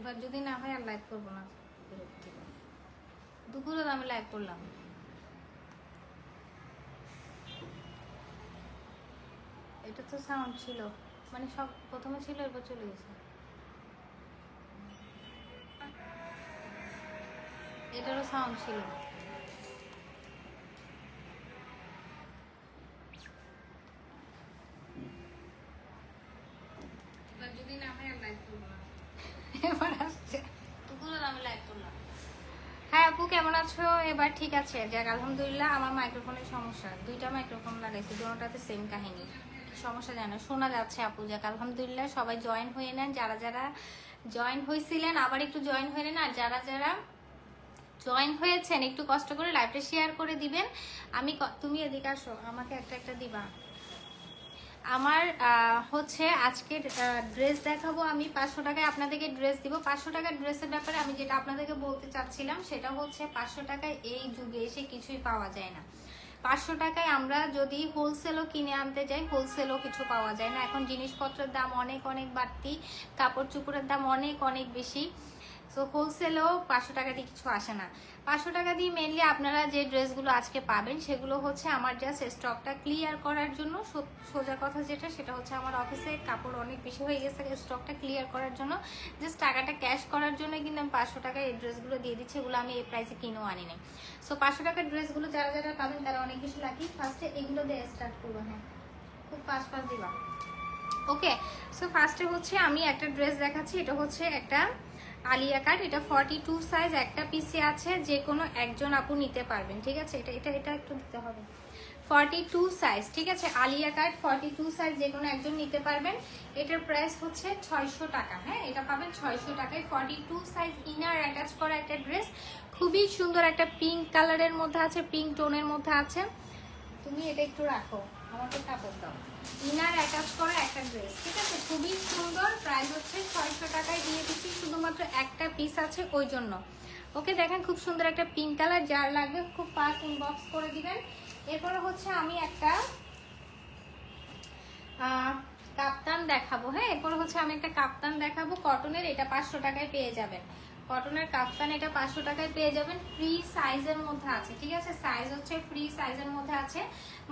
এবার যদি না হয় আর লাইভ করবো না, দুপুরে আমি লাইভ করলাম। এটা তো সাউন্ড ছিল, মানে সব প্রথমে ছিল, এরপর চলে গেছে। এটারও সাউন্ড ছিল। এবার যদি না হয় আর লাইভ করবো না। এবার আসছে, দুপুরে আমি লাইভ করলাম। হ্যাঁ আপু কেমন আছো? এবার ঠিক আছে, যাক আলহামদুলিল্লাহ। আমার মাইক্রোফোনের সমস্যা, দুইটা মাইক্রোফোন লাগাইছি, দুটোটাতে সেম কাহিনী, সমস্যা জানা শোনা যাচ্ছে আপু। যাক আলহামদুলিল্লাহ, সবাই জয়েন হয়ে নেন, যারা যারা জয়েন হয়েছিলেন আবার একটু জয়েন হয়ে নেন, আর যারা যারা জয়েন হয়েছেন একটু কষ্ট করে লাইভটা শেয়ার করে দিবেন। তুমি এদিকে আসো, আমাকে একটা একটা দিবা। আমার হচ্ছে আজকের ড্রেস দেখাবো আমি। 500 টাকায় আপনাদেরকে ড্রেস দিব। 500 টাকার ড্রেসের ব্যাপারে আমি যেটা আপনাদেরকে বলতে চাচ্ছিলাম সেটা হচ্ছে 500 টাকায় এই যুগে এসে কিছুই পাওয়া যায় না। 500 টাকায় আমরা যদি হোলসেলও কিনে আনতে যাই, হোলসেলও কিছু পাওয়া যায় না। এখন জিনিসপত্রের দাম অনেক অনেক বাড়তি, কাপড় চোপড়ের দাম অনেক অনেক বেশি। সো হোলসেলেও 500 টাকা দিয়ে কিছু আসে না। 500 টাকা দিয়ে মেনলি আপনারা যে ড্রেসগুলো আজকে পাবেন সেগুলো হচ্ছে আমার জাস্ট স্টকটা ক্লিয়ার করার জন্য। সোজা কথা যেটা, সেটা হচ্ছে আমার অফিসে কাপড় অনেক বেশি হয়ে গেছে, স্টকটা ক্লিয়ার করার জন্য, জাস্ট টাকাটা ক্যাশ করার জন্য কিন্তু আমি 500 টাকায় এই ড্রেসগুলো দিয়ে দিচ্ছি। এগুলো আমি এই প্রাইসে কিনেও আনি নাই। সো 500 টাকার ড্রেসগুলো যারা যারা পাবেন তারা অনেক বেশি লাকি। ফার্স্টে এগুলো দিয়ে স্টার্ট করবো। হ্যাঁ, খুব ফাস্ট ফাস্ট দিবা। ওকে, সো ফার্স্টে হচ্ছে আমি একটা ড্রেস দেখাচ্ছি। এটা হচ্ছে একটা আলিয়া কাট, এটা 42 সাইজ, একটা পিসে আছে, যে কোনো একজন আপু নিতে পারবেন। ঠিক আছে, এটা এটা এটা একটু দিতে হবে। 42 সাইজ, ঠিক আছে, আলিয়া কাট 42 সাইজ, যে কোনো একজন নিতে পারবেন। এটার প্রাইস হচ্ছে 600 টাকা। হ্যাঁ, এটা পাবেন 600 টাকায়। 42 সাইজ, ইনার অ্যাটাচ করা একটা ড্রেস, খুবই সুন্দর একটা পিঙ্ক কালারের মধ্যে আছে, পিঙ্ক টোনের মধ্যে আছে। তুমি এটা একটু রাখো, আমাকে কাপড় দাও। ইনার অ্যাটাচ করা একটা ড্রেস, ঠিক আছে, খুবই সুন্দর। প্রাইস হচ্ছে 600 টাকায় দিয়ে দিচ্ছি, শুধুমাত্র একটা পিস আছে ওই জন্য। ওকে, দেখেন খুব সুন্দর একটা পিঙ্ক কালার, যার লাগবে খুব ফাস্ট ইনবক্স করে দিবেন। এরপরে হচ্ছে আমি একটা কাপ্তান দেখাবো। হ্যাঁ, এরপরে হচ্ছে আমি একটা কাপ্তান দেখাবো কটনের, এটা 500 টাকায় পেয়ে যাবেন। কটনের কাপ্তান, এটা 500 টাকায় পেয়ে যাবেন। ফ্রি সাইজের মধ্যে আছে, ঠিক আছে, সাইজ হচ্ছে ফ্রি সাইজের মধ্যে আছে,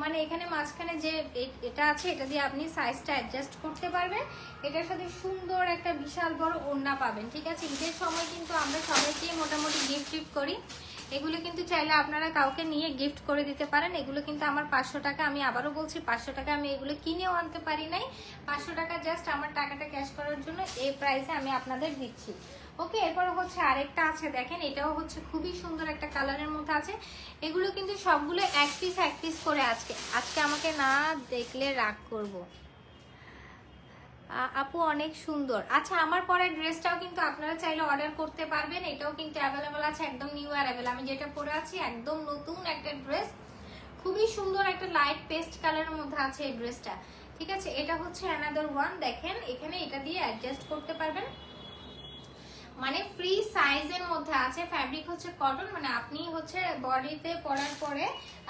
মানে এখানে মাঝখানে যে এটা আছে এটা দিয়ে আপনি সাইজটা অ্যাডজাস্ট করতে পারবেন। এটার সাথে সুন্দর একটা বিশাল বড় ওড়না পাবেন। ঠিক আছে, ঈদের সময় কিন্তু আমরা সবাইকেই মোটামুটি গিফট করি, এগুলো কিন্তু চাইলে আপনারা কাউকে নিয়ে গিফট করে দিতে পারেন। এগুলো কিন্তু আমার 500 টাকা, আমি আবারও বলছি 500 টাকা আমি এগুলো কিনেও আনতে পারি নাই। 500 টাকা জাস্ট আমার টাকাটা ক্যাশ করার জন্য এই প্রাইসে আমি আপনাদের দিচ্ছি। ওকে, এরপরে হচ্ছে আরেকটা আছে, দেখেন এটাও হচ্ছে খুবই সুন্দর একটা কালারের মধ্যে আছে। এগুলো কিন্তু সবগুলো এক পিস করে আজকে আমাকে না দেখলে রাগ করব। আপু অনেক সুন্দর। আচ্ছা, আমার পরের ড্রেসটাও কিন্তু আপনারা চাইলে অর্ডার করতে পারবেন, এটাও কিন্তু অ্যাভেলেবেল আছে, একদম নিউ অ্যারাইভেল। আমি যেটা পরে আছি একদম নতুন একটা ড্রেস, খুবই সুন্দর একটা লাইট পেস্ট কালারের মধ্যে আছে এই ড্রেসটা। ঠিক আছে, এটা হচ্ছে অ্যানাদার ওয়ান, দেখেন এখানে এটা দিয়ে অ্যাডজাস্ট করতে পারবেন, মানে ফ্রি সাইজের মধ্যে আছে। ফ্যাব্রিক হচ্ছে কটন, মানে আপনি হচ্ছে বডিতে পরার পরে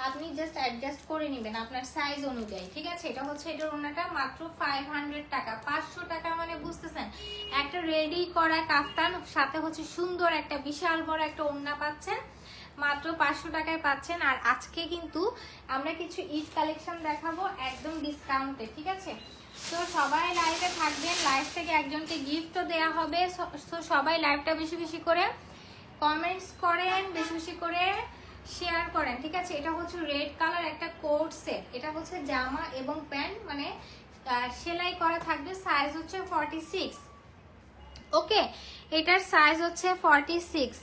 আপনি জাস্ট অ্যাডজাস্ট করে নেবেন আপনার সাইজ অনুযায়ী। ঠিক আছে, এটা হচ্ছে এটার ওড়নাটা মাত্র 500 টাকা। 500 টাকা মানে বুঝতেছেন, একটা রেডি করা কাফতান, সাথে হচ্ছে সুন্দর একটা বিশাল বড় একটা ওড়না পাচ্ছেন, মাত্র 500 টাকায় পাচ্ছেন। আর আজকে কিন্তু আমরা কিছু ঈদ কালেকশন দেখাবো একদম ডিসকাউন্টে। ঠিক আছে, তো সবাই লাইভে থাকবেন, লাইভ থেকে একজনকে গিফটও দেওয়া হবে। তো সবাই লাইভটা বেশি বেশি করে কমেন্টস করেন, বেশি বেশি করে শেয়ার করেন। ঠিক আছে, এটা হচ্ছে রেড কালার একটা কোট সেট, এটা হচ্ছে জামা এবং প্যান্ট, মানে সেলাই করা থাকবে। সাইজ হচ্ছে 46। ওকে, এটার সাইজ হচ্ছে 46,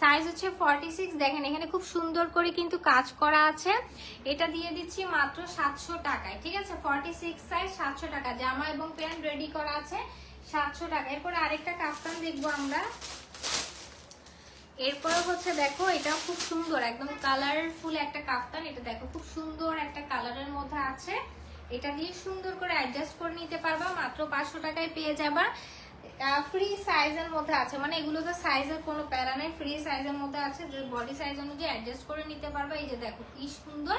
সাইজ হচ্ছে 46। দেখেন এখানে খুব সুন্দর করে কিন্তু কাজ করা আছে। এটা দিয়ে দিচ্ছি মাত্র 700 টাকায়। ঠিক আছে, 46 সাইজ, 700 টাকা, জামা এবং প্যান্ট রেডি করা আছে, 700 টাকা। এরপরে আরেকটা কাপ্তান দেখবো আমরা। এরপরে হচ্ছে দেখো, এটা খুব সুন্দর একদম কালারফুল একটা কাপ্তান, এটা দেখো খুব সুন্দর একটা কালারের মধ্যে আছে। এটা দিয়ে সুন্দর করে অ্যাডজাস্ট করে নিতে পারবা, মাত্র 500 টাকায় পেয়ে যাবা। ফ্রি সাইজের মধ্যে আছে, মানে এগুলো তো সাইজের কোনো প্যারা নেই, ফ্রি সাইজের মধ্যে আছে, যে বডি সাইজ অনুযায়ী অ্যাডজাস্ট করে নিতে পারবে। এই যে দেখো কি সুন্দর,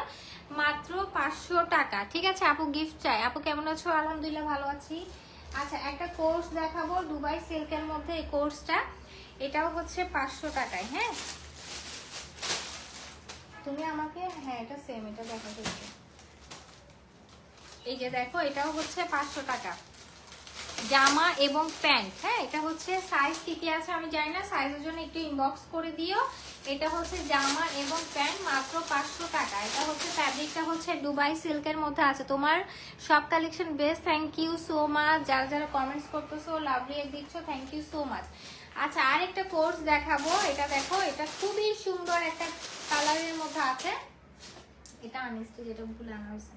মাত্র 500 টাকা। ঠিক আছে, আপু গিফট চাই। আপু কেমন আছো? আলহামদুলিল্লাহ ভালো আছি। আচ্ছা একটা কোর্স দেখাবো দুবাই সিল্কের মধ্যে, এই কোর্সটা এটাও হচ্ছে 500 টাকায়। হ্যাঁ তুমি আমাকে, হ্যাঁ এটা সেম, এটা দেখা যাচ্ছে। এই যে দেখো এটাও হচ্ছে 500 টাকা, জামা এবং প্যান্ট। হ্যাঁ এটা হচ্ছে সাইজ কি কি আছে আমি জানি না, সাইজের জন্য একটু ইনবক্স করে দিও। এটা হচ্ছে জামা এবং প্যান্ট মাত্র 500 টাকা। এটা হচ্ছে ফ্যাব্রিকটা হচ্ছে দুবাই সিল্কের মধ্যে আছে। তোমার সব collection best, thank you so much. যারা যারা কমেন্টস করতেছো, লাভ রিয়েক্ট দিচ্ছ, থ্যাংক ইউ সো মাচ। আচ্ছা আর একটা কোর্স দেখাবো, এটা দেখো এটা খুবই সুন্দর একটা কালারের মধ্যে আছে। এটা আনিস্টি, যেটা ভুলে আনা হয়েছে,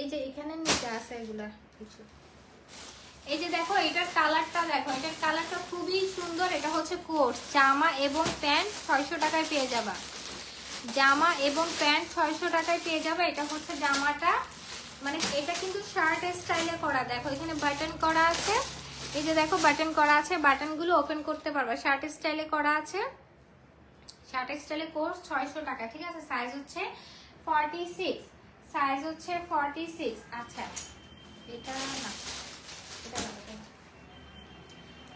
এই যে এখানে নিচে আছে এগুলা কিছু। এই যে দেখো এটার কালারটা দেখো, এটার কালারটা খুবই সুন্দর। এটা হচ্ছে কোর্স, জামা এবং প্যান্ট 600 টাকায় পেয়ে যাবা। জামা এবং প্যান্ট 600 টাকায় পেয়ে যাবে। এটা হচ্ছে জামাটা, মানে এটা কিন্তু শার্ট স্টাইলে করা। দেখো এখানে বাটন করা আছে, এই যে দেখো বাটন করা আছে, বাটনগুলো ওপেন করতে পারবা। শার্ট স্টাইলে করা আছে, শার্ট স্টাইলে কোর্স 600 টাকা। ঠিক আছে, সাইজ হচ্ছে 46, সাইজ হচ্ছে 46। আচ্ছা এটা না,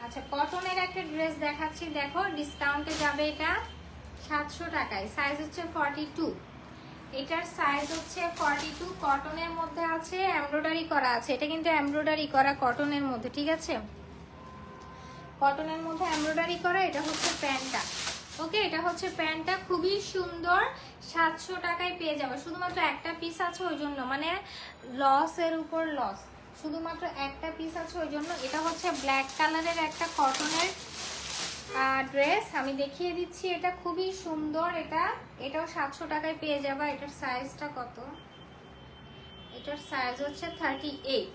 আচ্ছা কটনের একটা ড্রেস দেখাচ্ছি, দেখো ডিসকাউন্টে যাবে এটা 700 টাকায়। সাইজ হচ্ছে 42, এটার সাইজ হচ্ছে 42। কটনের মধ্যে আছে, এমব্রয়ডারি করা আছে। এটা কিন্তু এমব্রয়ডারি করা কটনের মধ্যে, ঠিক আছে, কটনের মধ্যে এমব্রয়ডারি করা। এটা হচ্ছে প্যান্টটা, ওকে এটা হচ্ছে প্যান্টটা, খুবই সুন্দর। 700 টাকায় পেয়ে যাবে। শুধুমাত্র একটা পিস আছে ওই জন্য, মানে লসের উপর লস, শুধুমাত্র একটা পিস আছে ওই জন্য। এটা হচ্ছে ব্ল্যাক কালারের একটা কটনের ড্রেস, আমি দেখিয়ে দিচ্ছি। এটা খুবই সুন্দর, এটাও 700 টাকায় পেয়ে যাবে। এটার সাইজটা কত, এটার সাইজ হচ্ছে 38,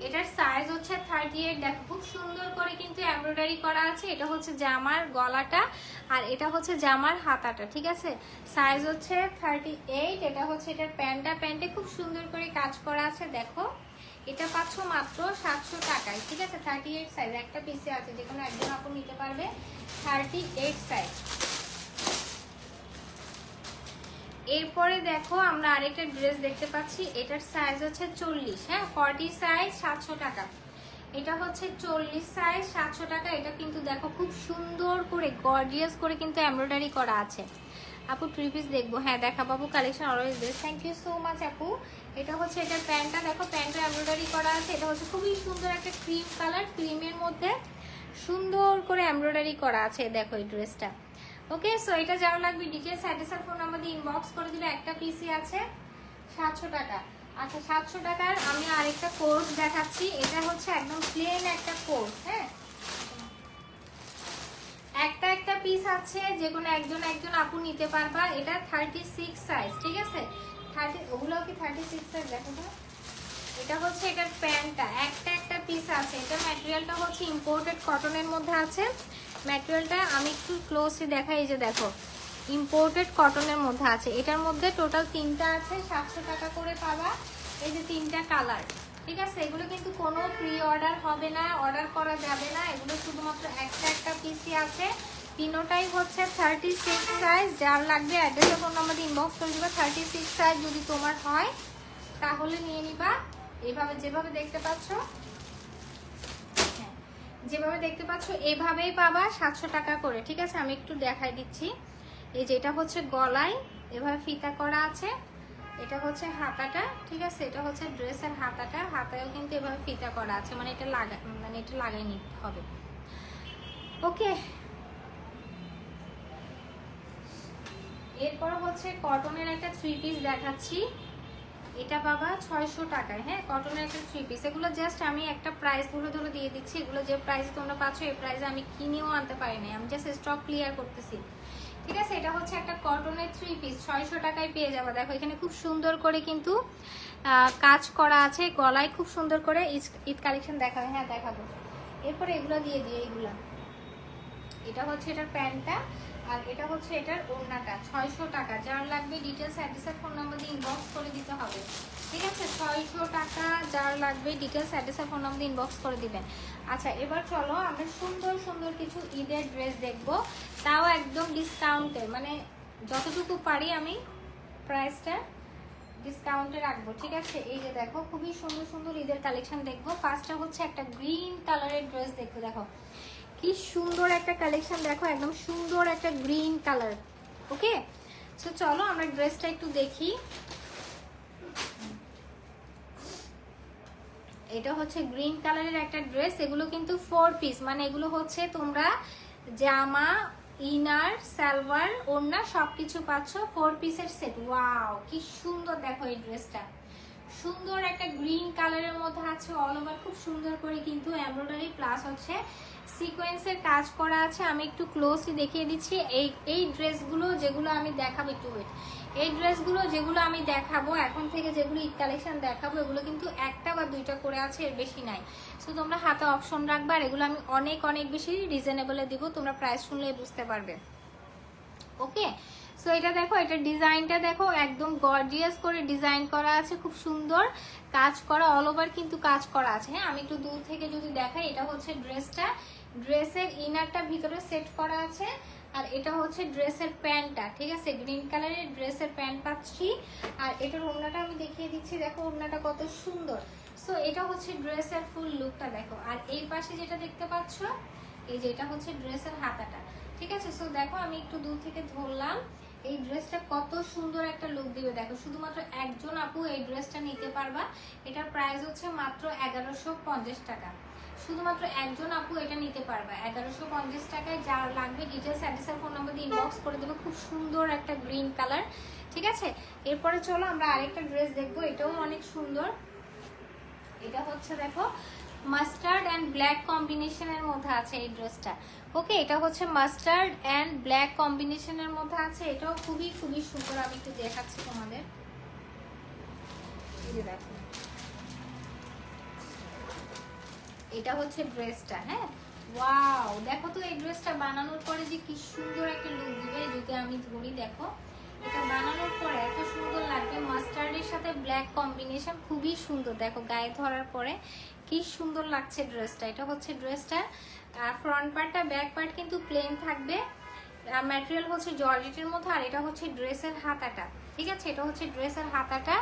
এটার সাইজ হচ্ছে 38। দেখো খুব সুন্দর করে কিন্তু এমব্রয়ডারি করা আছে। এটা হচ্ছে জামার গলাটা আর এটা হচ্ছে জামার হাতাটা, ঠিক আছে। সাইজ হচ্ছে 38। এটা হচ্ছে এটার প্যান্টটা, প্যান্টে খুব সুন্দর করে কাজ করা আছে। দেখো এটা পাচ্ছ মাত্র 700 টাকায়, ঠিক আছে। 38 সাইজ, একটা পিসে আছে, যে কোনো একজন আপু নিতে পারবে। 38 সাইজ। এরপরে দেখো আমরা আরেকটা ড্রেস দেখতে পাচ্ছি, এটার সাইজ হচ্ছে 40। হ্যাঁ 40 সাইজ 700 টাকা। এটা হচ্ছে 40 সাইজ 700 টাকা। এটা কিন্তু দেখো খুব সুন্দর করে গর্জিয়াস করে কিন্তু এমব্রয়ডারি করা আছে। আপু 3 পিস দেখবো, হ্যাঁ দেখা বাবু, collection always best, thank you so much আপু। এটা হচ্ছে এটার প্যান্টটা, দেখো প্যান্টটা এমব্রয়ডারি করা আছে। এটা হচ্ছে খুবই সুন্দর একটা ক্রিম কালার, ক্রিমের মধ্যে সুন্দর করে এমব্রয়ডারি করা আছে। দেখো এই ড্রেসটা, ওকে। সো এটা যারা লাগবে ডিটেলস অ্যাড্রেস আর ফোন নাম্বার দিয়ে ইনবক্স করে দিলে। একটা পিসি আছে 700 টাকা। আচ্ছা 700 টাকার আমি আরেকটা কোর্স দেখাচ্ছি। এটা হচ্ছে একদম প্লেন একটা কোর্স। হ্যাঁ একটা পিস আছে, যে কোনো একজন আপু নিতে পারবা। এটা 36 সাইজ, ঠিক আছে। 30, ওগুলো কি 36 সাইজ? দেখো তো, এটা হচ্ছে এটার প্যান্টটা, একটা পিস আছে। এটা ম্যাটেরিয়ালটা হচ্ছে ইম্পোর্টেড কটনের মধ্যে আছে। ম্যাটেরিয়ালটা আমি একটু ক্লোজলি দেখাই, এই যে দেখো ইম্পোর্টেড কটনের মধ্যে আছে। এটার মধ্যে টোটাল 3টা আছে, 700 টাকা করে পাবা। এই যে 3টা কালার, ঠিক আছে। এগুলো কিন্তু কোনো প্রি অর্ডার হবে না, অর্ডার করা যাবে না। এগুলো শুধুমাত্র একটা পিসি আছে। তিনোটাই হচ্ছে 36 সাইজ। যার লাগবে অ্যাড্রেস ফোন নাম্বার দিয়ে ইনবক্স করে দিবা। 36 সাইজ যদি তোমার হয় তাহলে নিয়ে নিবা। এইভাবে যেভাবে দেখতে পাচ্ছ, হ্যাঁ যেভাবে দেখতে পাচ্ছ এইভাবেই পাবা 700 টাকা করে, ঠিক আছে। আমি একটু দেখাই দিচ্ছি। এই যে এটা হচ্ছে গলায় এভাবে ফিতা করা আছে, এটা হচ্ছে হাতাটা, ঠিক আছে। এটা হচ্ছে ড্রেসের হাতাটা, হাতায়ও কিন্তু এভাবে ফিতা করা আছে, মানে এটা লাগাই নিতে হবে, ওকে। এরপর হচ্ছে কটনের একটা 3 পিস দেখাচ্ছি। এটা পাবা 600 টাকায়। হ্যাঁ কটনের একটা 3 পিস। এগুলো জাস্ট আমি একটা প্রাইস ধরে দিয়ে দিচ্ছি। এগুলো যে প্রাইসে তোমরা পাচ্ছ এই প্রাইসে আমি কিনেও আনতে পারিনি, আমি জাস্ট স্টক ক্লিয়ার করতেছি, ঠিক আছে। এটা হচ্ছে একটা কটনের 3 পিস, 600 টাকায় পেয়ে যাবে। দেখো এখানে খুব সুন্দর করে কিন্তু কাজ করা আছে, গলায় খুব সুন্দর করে ঈদ কালেকশন দেখাবে, হ্যাঁ দেখাবো। এরপরে এগুলো দিয়ে দিই, এইগুলা। এটা হচ্ছে এটার প্যান্টটা আর এটা হচ্ছে এটার ওড়নাটা। 600 টাকা। যার লাগবে ডিটেলস অ্যাড্রেস আর ফোন নাম্বার দিয়ে ইনবক্স করে দিতে হবে, ঠিক আছে। 600 টাকা। যার লাগবে ডিটেলস অ্যাড্রেস আর ফোন নাম্বার দিয়ে ইনবক্স করে দিবেন। আচ্ছা এবার চলো আমরা সুন্দর কিছু ঈদের ড্রেস দেখবো, তাও একদম ডিসকাউন্টে, মানে যতটুকু পারি আমি প্রাইসটা ডিসকাউন্টে রাখবো, ঠিক আছে। এই যে দেখো খুবই সুন্দর সুন্দর ঈদের কালেকশন দেখবো। ফার্স্টটা হচ্ছে একটা গ্রিন কালারের ড্রেস দেখো, দেখো কি সুন্দর একটা কালেকশন, দেখো একদম সুন্দর একটা গ্রিন কালার। ওকে, সো চলো আমরা ড্রেসটা একটু দেখি। এটা হচ্ছে গ্রিন কালারের একটা ড্রেস। এগুলো কিন্তু 4 পিস, মানে এগুলো হচ্ছে তোমরা জামা, ইনার, সালোয়ার, ওড়না সবকিছু পাচ্ছ 4 পিসের সেট। ওয়াও কি সুন্দর, দেখো এই ড্রেসটা সুন্দর একটা গ্রিন কালারের মধ্যে আছে। অল ওভার খুব সুন্দর করে কিন্তু এমব্রয়ডারি প্লাস হচ্ছে সিকোয়েন্সের কাজ করা আছে। আমি একটু ক্লোজলি দেখিয়ে দিচ্ছি। এই ড্রেসগুলো যেগুলো আমি দেখাবো, একটু ওয়েট, এই ড্রেসগুলো যেগুলো আমি দেখাবো এখন থেকে, যেগুলো ঈদ কালেকশন দেখাবো, এগুলো কিন্তু একটা বা দুইটা করে আছে, এর বেশি নাই। সো তোমরা হাতে অপশন রাখবে। আর এগুলো আমি অনেক অনেক বেশি রিজনেবলে দিব, তোমরা প্রাইস শুনলে বুঝতে পারবে। ওকে, সো এটা দেখো, এটা ডিজাইনটা দেখো একদম গর্জিয়াস করে ডিজাইন করা আছে, খুব সুন্দর কাজ করা, অল ওভার কিন্তু কাজ করা আছে। হ্যাঁ, আমি একটু দূর থেকে যদি দেখাই, এটা হচ্ছে ড্রেসটা, ড্রেসের ইনারটা ভিতরে সেট করা আছে, আর এটা হচ্ছে ড্রেসের প্যান্টটা, ঠিক আছে। গ্রিন কালারের ড্রেসের প্যান্ট পাচ্ছি। আর এটার ওড়নাটা আমি দেখিয়ে দিচ্ছি, দেখো ওড়নাটা কত সুন্দর। সো এটা হচ্ছে ড্রেসের ফুল লুকটা দেখো। আর এই পাশে যেটা দেখতে পাচ্ছ, এই যে এটা হচ্ছে ড্রেসের হাতাটা, ঠিক আছে। সো দেখো আমি একটু দূর থেকে ধরলাম, এই ড্রেসটা কত সুন্দর একটা লুক দিবে দেখো। শুধুমাত্র একজন আপু এই ড্রেসটা নিতে পারবা। এটার প্রাইস হচ্ছে মাত্র 1150 টাকা। শুধুমাত্র একজন আপু এটা নিতে পারবা 1150 টাকায়। যার লাগবে ডিটেলস অ্যাড্রেস ফোন নাম্বার দিয়ে ইনবক্স করে দেবে। খুব সুন্দর একটা গ্রিন কালার, ঠিক আছে। এরপরে চলো আমরা আরেকটা ড্রেস দেখবো, এটাও অনেক সুন্দর। এটা হচ্ছে দেখো মাস্টার্ড অ্যান্ড ব্ল্যাক কম্বিনেশনের মধ্যে আছে এই ড্রেসটা। ওকে, এটা হচ্ছে মাস্টার্ড অ্যান্ড ব্ল্যাক কম্বিনেশনের মধ্যে আছে। এটাও খুবই খুবই সুন্দর। আমি একটু দেখাচ্ছি তোমাদের, এই যে দেখো এটা হচ্ছে ড্রেসটা। হ্যাঁ, ওয়াও দেখো তো এই ড্রেসটা বানানোর পরে যে কি সুন্দর একটা লুক দিবে। যদি আমি ধরি, দেখো এটা বানানোর পরে এত সুন্দর লাগবে। মাস্টার্ডের সাথে ব্ল্যাক কম্বিনেশন খুবই সুন্দর, দেখো গায়ে ধরার পরে কি সুন্দর লাগছে ড্রেসটা। এটা হচ্ছে ড্রেসটা ফ্রন্ট পার্টটা, ব্যাক পার্ট কিন্তু প্লেন থাকবে। ম্যাটেরিয়াল হচ্ছে জর্জেটের মধ্যে। আর এটা হচ্ছে ড্রেসের হাতাটা, ঠিক আছে। এটা হচ্ছে ড্রেসের হাতাটা।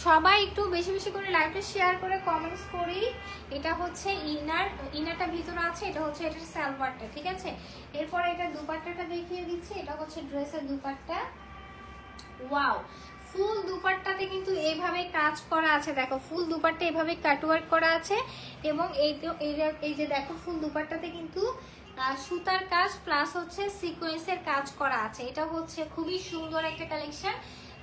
সবাই একটু বেশি বেশি করে লাইভটা শেয়ার করে কমেন্টস করি। এটা হচ্ছে ইনারটা ভিতরে আছে, এটা হচ্ছে এটার সালোয়ারটা, ঠিক আছে। এরপর এটা দুপাট্টাটা দেখিয়ে দিচ্ছি। এটা হচ্ছে ড্রেসের দুপাট্টা। ওয়াও, ফুল দুপাট্টাতে কিন্তু এইভাবে কাজ করা আছে, দেখো ফুল দুপাট্টা এভাবে কাটওয়ার্ক করা আছে। এবং এই যে দেখো ফুল দুপাট্টাতে কিন্তু সুতার কাজ প্লাস হচ্ছে সিকোয়েন্সের কাজ করা আছে। এটা হচ্ছে খুবই সুন্দর একটা কালেকশন,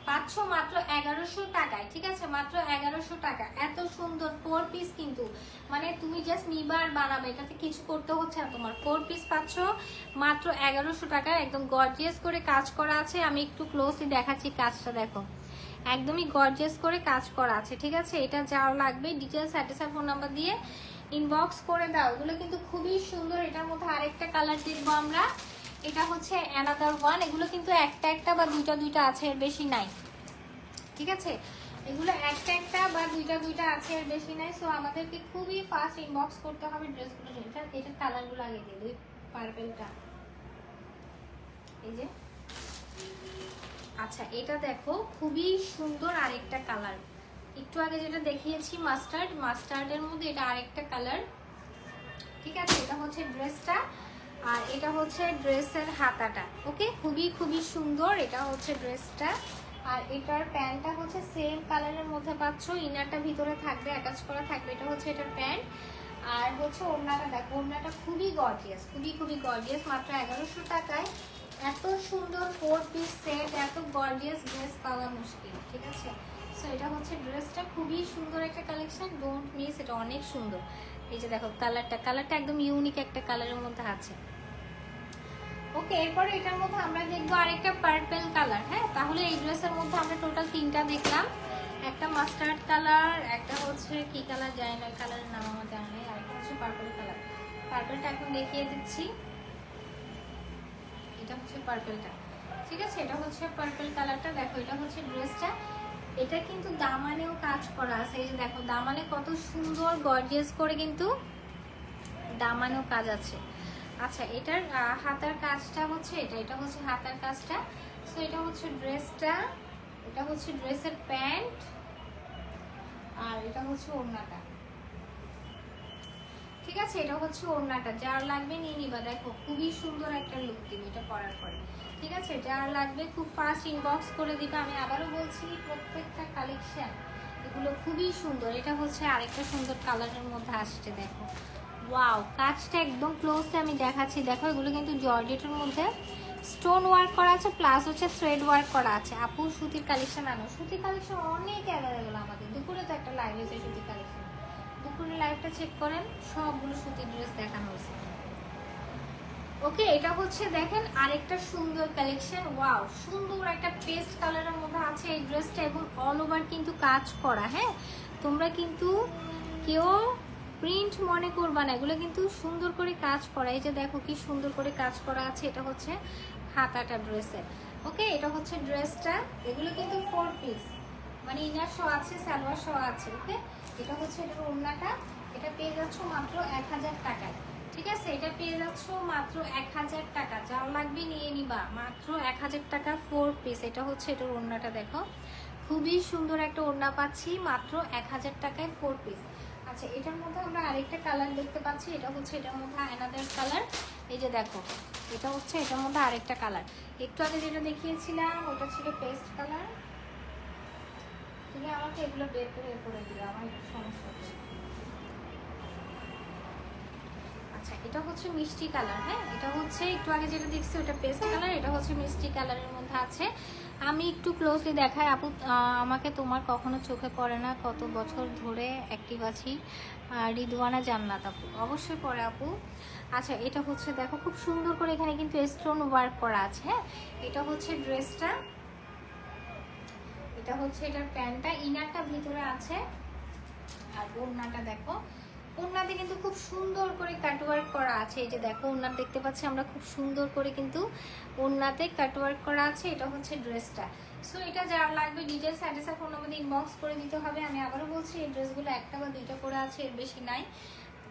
পাচ্ছ মাত্র 1100 টাকায়, ঠিক আছে। মাত্র 1100 টাকা। এত সুন্দর 4 পিস কিন্তু, মানে তুমি জাস্ট নিবা আর বানাবে, এটাতে কিছু করতে হচ্ছে না তোমার। 4 পিস পাচ্ছ মাত্র 1100 টাকায়, একদম গর্জিয়াস করে কাজ করা আছে। আমি একটু ক্লোজলি দেখাচ্ছি কাজটা, দেখো একদমই গর্জিয়াস করে কাজ করা আছে, ঠিক আছে। এটা যাও লাগবে ডিটেলস অ্যাড্রেস আর ফোন নাম্বার দিয়ে ইনবক্স করে দাও। এগুলো কিন্তু খুবই সুন্দর। এটার মধ্যে আরেকটা কালার দেখবো আমরা, এটা হচ্ছে অ্যানাদার ওয়ান। এগুলো কিন্তু একটা একটা বা দুইটা দুইটা আছে, এর বেশি নাই, ঠিক আছে। এগুলো একটা একটা বা দুইটা দুইটা আছে, এর বেশি নাই। সো আমাদেরকে খুবই ফাস্ট ইনবক্স করতে হবে ড্রেসগুলো। এটার কালারগুলো আগে দিয়ে দিই। পার্পেলটা এই যে, আচ্ছা এটা দেখো খুবই সুন্দর আরেকটা কালার। একটু আগে যেটা দেখিয়েছি মাস্টার্ডের মধ্যে এটা আরেকটা কালার, ঠিক আছে। এটা হচ্ছে ড্রেসটা, আর এটা হচ্ছে ড্রেসের হাতাটা। ওকে, খুবই খুবই সুন্দর। এটা হচ্ছে ড্রেসটা, আর এটার প্যান্টটা হচ্ছে সেম কালারের মধ্যে পাচ্ছ। ইনারটা ভিতরে থাকবে, অ্যাটাচ করা থাকবে। এটা হচ্ছে এটার প্যান্ট। আর হচ্ছে ওড়নাটা দেখো, ওড়নাটা খুবই গর্জিয়াস, খুবই খুবই গর্জিয়াস। মাত্র 1100 টাকায় এত সুন্দর 4 পিস সেট, এত গর্জিয়াস ড্রেস পাওয়া মুশকিল, ঠিক আছে। সো এটা হচ্ছে ড্রেসটা, খুবই সুন্দর একটা কালেকশন, ডোন্ট মিস। এটা অনেক সুন্দর। এই যে দেখো কালারটা একদম ইউনিক একটা কালারের মধ্যে আছে। ওকে, এরপরে এটার মধ্যে আমরা দেখবো আরেকটা পার্পল কালার। হ্যাঁ, তাহলে এই ড্রেসের মধ্যে আমরা টোটাল 3টা দেখলাম। একটা মাস্টার্ড কালার, একটা হচ্ছে কি কালার যায় না, কালারের নাম আমার জানা নেই, আরেকটা হচ্ছে পার্পল কালার। পার্পলটা এখন দেখিয়ে দিচ্ছি। এটা হচ্ছে পার্পলটা, ঠিক আছে। এটা হচ্ছে পার্পল কালারটা। দেখো এটা হচ্ছে ড্রেসটা। এটা কিন্তু দামানেও কাজ করা আছে। এই যে দেখো দামানে কত সুন্দর গর্জিয়াস করে কিন্তু দামানেও কাজ আছে। আচ্ছা, এটার হাতার কাজটা হচ্ছে এটা হচ্ছে হাতার কাজটা। সো এটা হচ্ছে ড্রেসটা, এটা হচ্ছে ড্রেসের প্যান্ট, এটা হচ্ছে ওড়নাটা, ঠিক আছে? এটা হচ্ছে ওড়নাটা, যার লাগবে নিয়ে নিবা। দেখো খুবই সুন্দর একটা লুক দিবে এটা পরার পরে, ঠিক আছে? যার লাগবে খুব ফাস্ট ইনবক্স করে দিবে। আমি আবারও বলছি প্রত্যেকটা কালেকশন এগুলো খুবই সুন্দর। এটা হচ্ছে আরেকটা সুন্দর কালারের মধ্যে আসছে, দেখো ওয়াও, কাজটা একদম ক্লোজলি আমি দেখাচ্ছি। দেখো এগুলো কিন্তু জর্জেটের মধ্যে স্টোন ওয়ার্ক করা আছে, প্লাস হচ্ছে থ্রেড ওয়ার্ক করা আছে। আপু সুতির কালেকশন আনো, সুতির কালেকশন অনেক অ্যাভেলেবল আমাদের। দুপুরে তো একটা লাইভ হয়েছে সুতির কালেকশন, দুপুরে লাইভটা চেক করেন, সবগুলো সুতির ড্রেস দেখানো হয়েছে। ওকে, এটা হচ্ছে দেখেন আরেকটা সুন্দর কালেকশন। ওয়াও, সুন্দর একটা পেস্ট কালারের মধ্যে আছে এই ড্রেসটা, এবং অল ওভার কিন্তু কাজ করা। হ্যাঁ, তোমরা কিন্তু কেউ প্রিন্ট মনে করবা না, এগুলো কিন্তু সুন্দর করে কাজ করা। এই যে দেখো কি সুন্দর করে কাজ করা আছে। এটা হচ্ছে হাতাটা ড্রেসের। ওকে, এটা হচ্ছে ড্রেসটা। এগুলো কিন্তু 4 পিস, মানে ইনার শো আছে, সালোয়ার শো আছে। ওকে, এটা হচ্ছে এটার ওড়নাটা। এটা পেয়ে যাচ্ছ মাত্র 1000 টাকায়, ঠিক আছে? এটা পেয়ে যাচ্ছ মাত্র 1000 টাকা। যার লাগবে নিয়ে নিবা, মাত্র 1000 টাকা 4 পিস। এটা হচ্ছে এটার ওড়নাটা, দেখো খুবই সুন্দর একটা ওড়না পাচ্ছি মাত্র 1000 টাকায় 4 পিস। আচ্ছা, এটার মধ্যে আমরা আরেকটা কালার দেখতে পাচ্ছি। এটা হচ্ছে এটার মধ্যে অ্যানাদার কালার। এই যে দেখো, এটা হচ্ছে এটার মধ্যে আরেকটা কালার। একটু আগে যেটা দেখিয়েছিলাম ওটা ছিল পেস্ট কালার। তুমি আমাকে এগুলো বের করে দিও, আমার একটু সমস্যা হচ্ছে। আচ্ছা, এটা হচ্ছে মিষ্টি কালার। হ্যাঁ, এটা হচ্ছে একটু আগে যেটা দেখছি ওটা পেস্ট কালার, এটা হচ্ছে মিষ্টি কালারের মধ্যে আছে। আমি একটু ক্লোজলি দেখাই আপু। আমাকে তোমার কখনো চোখে পড়ে না, কত বছর ধরে অ্যাক্টিভ আছি। রিদওয়ানা জান্নাত আপু, অবশ্যই পড়ে আপু। আচ্ছা, এটা হচ্ছে দেখো খুব সুন্দর করে এখানে কিন্তু স্টোন ওয়ার্ক করা আছে। হ্যাঁ, এটা হচ্ছে ড্রেসটা, এটা হচ্ছে এটার প্যান্টটা, ইনারটা ভিতরে আছে। আর ওড়নাটা দেখো, ওড়নাতে কিন্তু খুব সুন্দর করে কাটওয়ার্ক করা আছে। এই যে দেখো ওড়না দেখতে পাচ্ছি আমরা, খুব সুন্দর করে কিন্তু ওড়নাতে কাটওয়ার্ক করা আছে। এটা হচ্ছে ড্রেসটা। সো এটা যার লাগবে ডিটেলস অ্যাড্রেস আর ফোন নাম্বার দিয়ে ইনবক্স করে দিতে হবে। আমি আবারও বলছি এই ড্রেসগুলো একটা বা দুইটা করে আছে, এর বেশি নাই,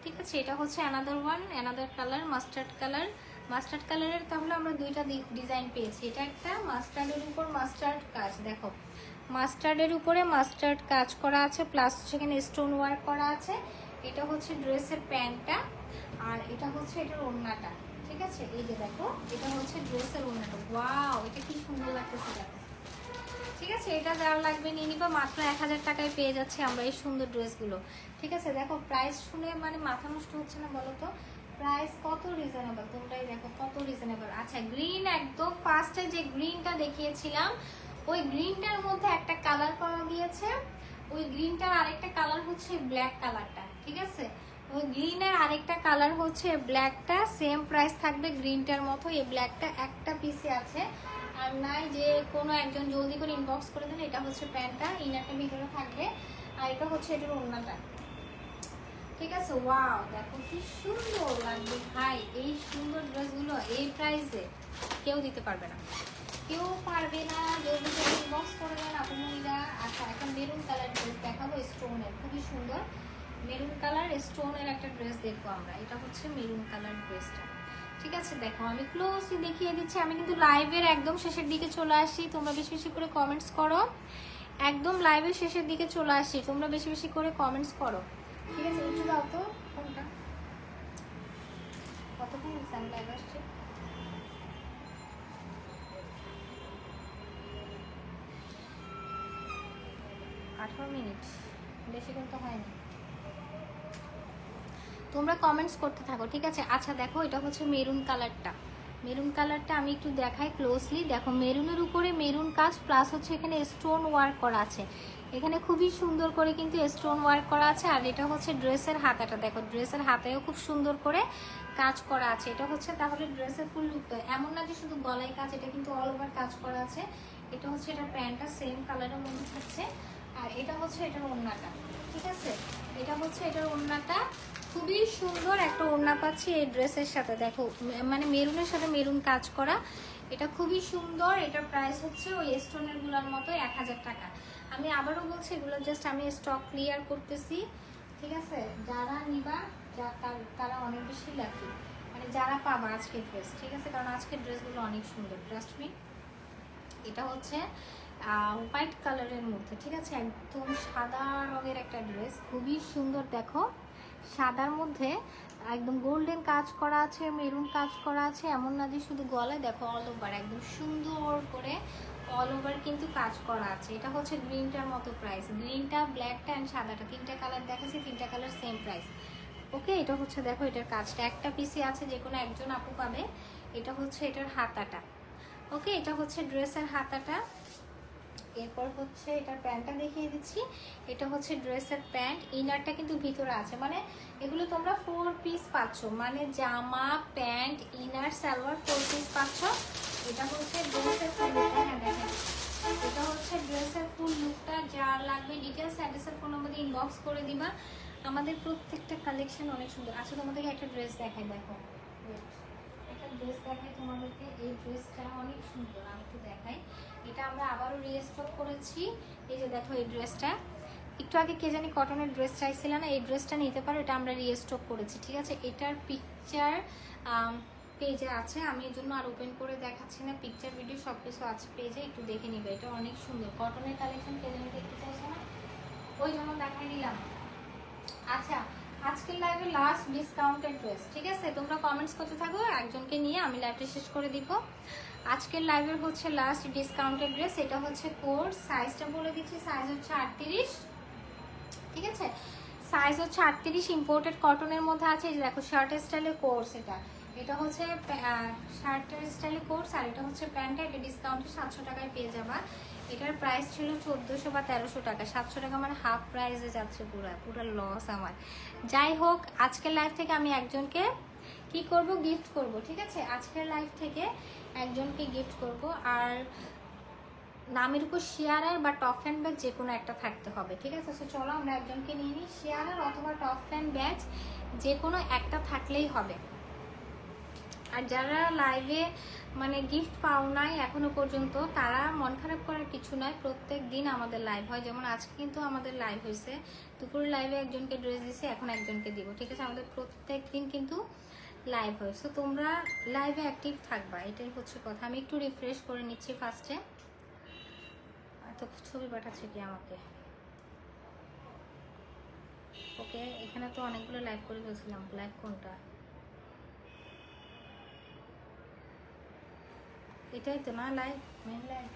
ঠিক আছে? এটা হচ্ছে another one, another colour mustard colour. Mustard কালারের তাহলে আমরা দুইটা ডিজাইন পেয়েছি। এটা একটা মাস্টার্ডের উপর মাস্টার্ড কাজ, দেখো মাস্টার্ডের উপরে মাস্টার্ড কাজ করা আছে, প্লাস সেখানে স্টোন ওয়ার্ক করা আছে। এটা হচ্ছে ড্রেসের প্যান্টটা, আর এটা হচ্ছে এটার ওড়নাটা, ঠিক আছে? এই যে দেখো, এটা হচ্ছে ড্রেসের ওড়নাটা। ওয়াও, এটা কি সুন্দর লাগতেছে দেখো, ঠিক আছে? এটা যার লাগবে নিয়ে নিবা, মাত্র 1000 টাকায় পেয়ে যাচ্ছে আমরা এই সুন্দর ড্রেসগুলো, ঠিক আছে? দেখো প্রাইস শুনে মানে মাথা নষ্ট হচ্ছে না বলো তো? প্রাইস কত রিজনেবল, তোমরাই দেখো কত রিজনেবল। আচ্ছা, গ্রিন, একদম ফার্স্টে যে গ্রিনটা দেখিয়েছিলাম ওই গ্রিনটার মধ্যে একটা কালার পাওয়া গিয়েছে। ওই গ্রিনটার আরেকটা কালার হচ্ছে ব্ল্যাক কালারটা, ঠিক আছে? ওই গ্রিনের আরেকটা কালার হচ্ছে ব্ল্যাকটা, সেম প্রাইস থাকবে গ্রিনটার মতো। এই ব্ল্যাকটা একটা পিসে আছে, আর নাই যে কোনো একজন জলদি করে ইনবক্স করে দেন। এটা হচ্ছে প্যান্টটা, ইনারটা ভিতরে থাকবে, আর এটা হচ্ছে এটার ওড়নাটা, ঠিক আছে? ওয়াও, দেখো কি সুন্দর লাগবে ভাই। এই সুন্দর ড্রেসগুলো এই প্রাইসে কেউ দিতে পারবে না, কেউ পারবে না। জলদি করে ইনবক্স করে দেন আপনারা। আচ্ছা, এখন মেরুন কালার ড্রেস দেখাবো, স্টোনের, খুবই সুন্দর মেরুন কালার স্টোনের একটা ড্রেস দেখবো আমরা। এটা হচ্ছে মেরুন কালার ড্রেসটা, ঠিক আছে? দেখো আমি ক্লোজলি দেখিয়ে দিচ্ছি। আমি কিন্তু লাইভের একদম শেষের দিকে চলে আসি, তোমরা বেশি বেশি করে কমেন্টস করো। একদম লাইভের শেষের দিকে চলে আসি, তোমরা বেশি বেশি করে কমেন্টস করো, ঠিক আছে? একটু দাও তো ফোনটা, কতক্ষণ আমি লাইভ আসছি? 18 মিনিট, বেশিক্ষণ তো হয়নি। তোমরা কমেন্টস করতে থাকো, ঠিক আছে? আচ্ছা দেখো, এটা হচ্ছে মেরুন কালারটা। মেরুন কালারটা আমি একটু দেখাই ক্লোজলি। দেখো মেরুনের উপরে মেরুন কাজ, প্লাস হচ্ছে এখানে স্টোন ওয়ার্ক করা আছে। এখানে খুবই সুন্দর করে কিন্তু স্টোন ওয়ার্ক করা আছে। আর এটা হচ্ছে ড্রেসের হাতাটা, দেখো ড্রেসের হাতায়ও খুব সুন্দর করে কাজ করা আছে। এটা হচ্ছে তাহলে ড্রেসের ফুল লুকটা, এমন না যে শুধু গলায় কাজ, এটা কিন্তু অল ওভার কাজ করা আছে। এটা হচ্ছে এটা প্যান্টটা, সেম কালারের মধ্যে থাকছে। আর এটা হচ্ছে এটার ওড়নাটা, ঠিক আছে? এটা হচ্ছে এটার ওড়নাটা, খুবই সুন্দর একটা ওড়না পাচ্ছি এই ড্রেসের সাথে। দেখো মানে মেরুনের সাথে মেরুন কাজ করা, এটা খুবই সুন্দর। এটার প্রাইস হচ্ছে ওই স্টোনের গুলোর মতো 1000 টাকা। আমি আবারও বলছি, এগুলো জাস্ট আমি স্টক ক্লিয়ার করতেছি, ঠিক আছে? যারা নিবা তারা অনেক বেশি লাকি, মানে যারা পাবা আজকের ড্রেস, ঠিক আছে? কারণ আজকের ড্রেসগুলো অনেক সুন্দর, ট্রাস্ট মি। এটা হচ্ছে হোয়াইট কালারের মধ্যে, ঠিক আছে, একদম সাদা রঙের একটা ড্রেস, খুবই সুন্দর। দেখো সাদার মধ্যে একদম গোল্ডেন কাজ করা আছে, মেরুন কাজ করা আছে, এমন না যে শুধু গলায়, দেখো অল ওভার একদম সুন্দর করে অল ওভার কিন্তু কাজ করা আছে। এটা হচ্ছে গ্রিনটার মতো প্রাইস, গ্রিনটা, ব্ল্যাকটা অ্যান্ড সাদাটা, তিনটা কালার দেখাচ্ছি, তিনটা কালার সেম প্রাইস। ওকে, এটা হচ্ছে দেখো এটার কাজটা একটা পিসে আছে, যে কোনো একজন আপু পাবে। এটা হচ্ছে এটার হাতাটা। ওকে, এটা হচ্ছে ড্রেসের হাতাটা। এরপর হচ্ছে এটার প্যান্টটা দেখিয়ে দিচ্ছি। এটা হচ্ছে ড্রেসের প্যান্ট, ইনারটা কিন্তু ভিতরে আছে, মানে এগুলো তোমরা 4 পিস পাচ্ছ, মানে জামা প্যান্ট ইনার সালোয়ার 4 পিস পাচ্ছ। এটা হচ্ছে ড্রেসের ফুল লুকটা। হ্যাঁ দেখেন, এটা হচ্ছে ড্রেসের ফুল লুকটা। যার লাগবে ডিটেলস অ্যাড্রেসের ফোন নম্বরে ইনবক্স করে দিবা। আমাদের প্রত্যেকটা কালেকশন অনেক সুন্দর। আচ্ছা তোমাদেরকে একটা ড্রেস দেখাই, দেখো একটা ড্রেস দেখাই তোমাদেরকে। এই ড্রেসটা অনেক সুন্দর, আমি একটু দেখাই। এটা আমরা আবারও রিস্টক করেছি। এই যে দেখো এই ড্রেসটা, একটু আগে কে জানি কটনের ড্রেস চাইছিল না, এই ড্রেসটা নিতে পারো, এটা আমরা রিস্টক করেছি, ঠিক আছে। এটার পিকচার পেজে আছে, আমি এর জন্য আর ওপেন করে দেখাচ্ছি না, পিকচার ভিডিও সব কিছু আছে পেজে, একটু দেখে নিবে। এটা অনেক সুন্দর কটনের কালেকশন, কে জানি দেখতে চাইছে না, ওই জন্য দেখাই দিলাম। আচ্ছা, আজকের লাইভে লাস্ট ডিসকাউন্টেড ড্রেস, ঠিক আছে। তোমরা কমেন্টস করতে থাকো, একজনকে নিয়ে আমি লাইভটা শেষ করে দিব। আজকের লাইভের হচ্ছে লাস্ট ডিসকাউন্টেড ড্রেস। এটা হচ্ছে কোর্স, সাইজটা বলে দিচ্ছি, সাইজ হচ্ছে 38, ঠিক আছে। সাইজ হচ্ছে 38, ইম্পোর্টেড কটনের মধ্যে আছে। এই যে দেখো শার্টের স্টাইলে কোর্স, এটা হচ্ছে শার্টের স্টাইলে কোর্স, আর এটা হচ্ছে প্যান্টটা। এটা ডিসকাউন্টে 700 টাকায় পেয়ে যাবা। এটার প্রাইস ছিল 1400 বা 1300 টাকা, 700 টাকা মানে হাফ প্রাইসে যাচ্ছে, পুরো লস আমার। যাই হোক, আজকের লাইভ থেকে আমি একজনকে কি করব, গিফট করব, ঠিক আছে। আজকের লাইভ থেকে একজনকে গিফট করব, আর নামের উপর শেয়ারার বা টপ ফ্যান ব্যাচ যে কোনো একটা থাকতে হবে, ঠিক আছে। সো চলো আমরা একজনকে নিয়ে নিই, শেয়ারার অথবা টপ ফ্যান ব্যাচ যে কোনো একটা থাকলেই হবে। আর যারা লাইভে মানে গিফট পাও নাই এখনো পর্যন্ত, তারা মন খারাপ করার কিছু নয়, প্রত্যেক দিন আমাদের লাইভ হয়। যেমন আজকে কিন্তু আমাদের লাইভ হয়েছে, দুপুর লাইভে একজনকে ড্রেস দিছে, এখন একজনকে দিব, ঠিক আছে। আমাদের প্রত্যেক দিন কিন্তু লাইভ হয়। সো তোমরা লাইভে অ্যাক্টিভ থাকবা, এটাই হচ্ছে কথা। আমি একটু রিফ্রেশ করে নিচ্ছি ফার্স্টে। তো ছবি পাঠাচ্ছে কি আমাকে? ওকে, এখানে তো অনেকগুলো লাইভ করে ফেলছিলাম, লাইভ কোনটা? এটাই তো না লাইভ, মেন লাইভ।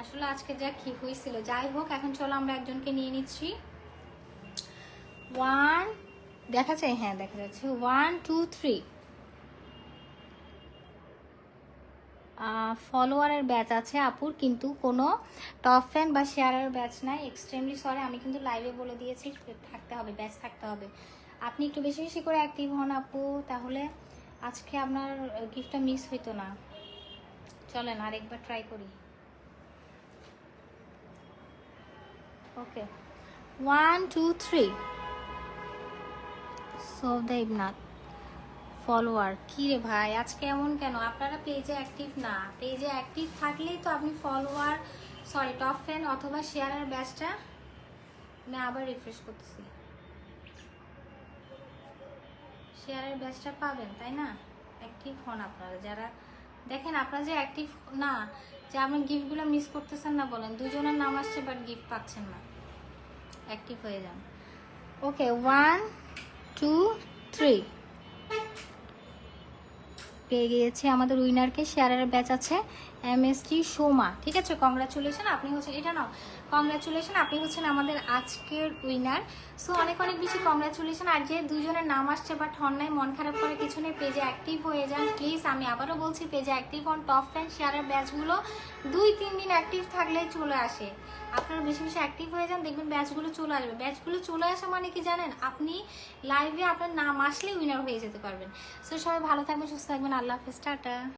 আসলে আজকে যা কি হয়েছিল, যাই হোক, এখন চলো আমরা একজনকে নিয়ে নিচ্ছি। 1 দেখা যায়, হ্যাঁ দেখা যাচ্ছে, 1 2 3 ফলোয়ারের ব্যাচ আছে আপুর, কিন্তু কোনো টপ ফ্যান বা শেয়ারের ব্যাচ নাই। এক্সট্রিমলি সরি, আমি কিন্তু লাইভে বলে দিয়েছি থাকতে হবে, ব্যাচ থাকতে হবে। আপনি একটু বেশি বেশি করে অ্যাক্টিভ হন আপু, তাহলে আজকে আপনার গিফটটা মিস হইতো না। চলেন আরেকবার ট্রাই করি। ওকে, 1 2 3 সৌদেবনাথ ফলোয়ার। কি রে ভাই, আজকে এমন কেন? আপনারা পেজে অ্যাক্টিভ না, পেজে অ্যাক্টিভ থাকলেই তো আপনি ফলোয়ার, সরি টপ ফ্যান অথবা শেয়ারের ব্যাচটা, আমি আবার রিফ্রেশ করতেছি, শেয়ারের ব্যাচটা পাবেন, তাই না? অ্যাক্টিভ হন আপনারা যারা দেখেন, আপনারা যে অ্যাক্টিভ না, যে আপনি গিফটগুলো মিস করতেছেন না বলেন, দুজনের নাম আসছে বাট গিফট পাচ্ছেন না, অ্যাক্টিভ হয়ে যান। ওকে, 1 2 3 পেয়ে গিয়েছি আমাদের উইনারকে। শেয়ারের ব্যাচ আছে এমএসটি সোমা, ঠিক আছে। কংগ্রাচুলেশন, আপনি হচ্ছেন, এটা নাও, কংগ্রাচুলেশন, আপনি হচ্ছেন আমাদের আজকের উইনার। সো অনেক অনেক বেশি কংগ্রাচুলেশন। আর যে দুজনের নাম আসছে বাট হন নাই, মন খারাপ করার কিছু নেই, পেজে অ্যাক্টিভ হয়ে যান প্লিজ। আমি আবারও বলছি, পেজে অ্যাক্টিভ হন। টপ ফ্যান শেয়ারের ব্যাচগুলো 2-3 দিন অ্যাক্টিভ থাকলেই চলে আসে, আপনারা বেশি বেশি অ্যাক্টিভ হয়ে যান, দেখবেন ব্যাচগুলো চলে আসবে। ব্যাচগুলো চলে আসা মানে কি জানেন, আপনি লাইভে আপনার নাম আসলে উইনার হয়ে যেতে পারবেন। সো সবাই ভালো থাকবেন, সুস্থ থাকবেন, আল্লাহ হাফেজ, টাটা।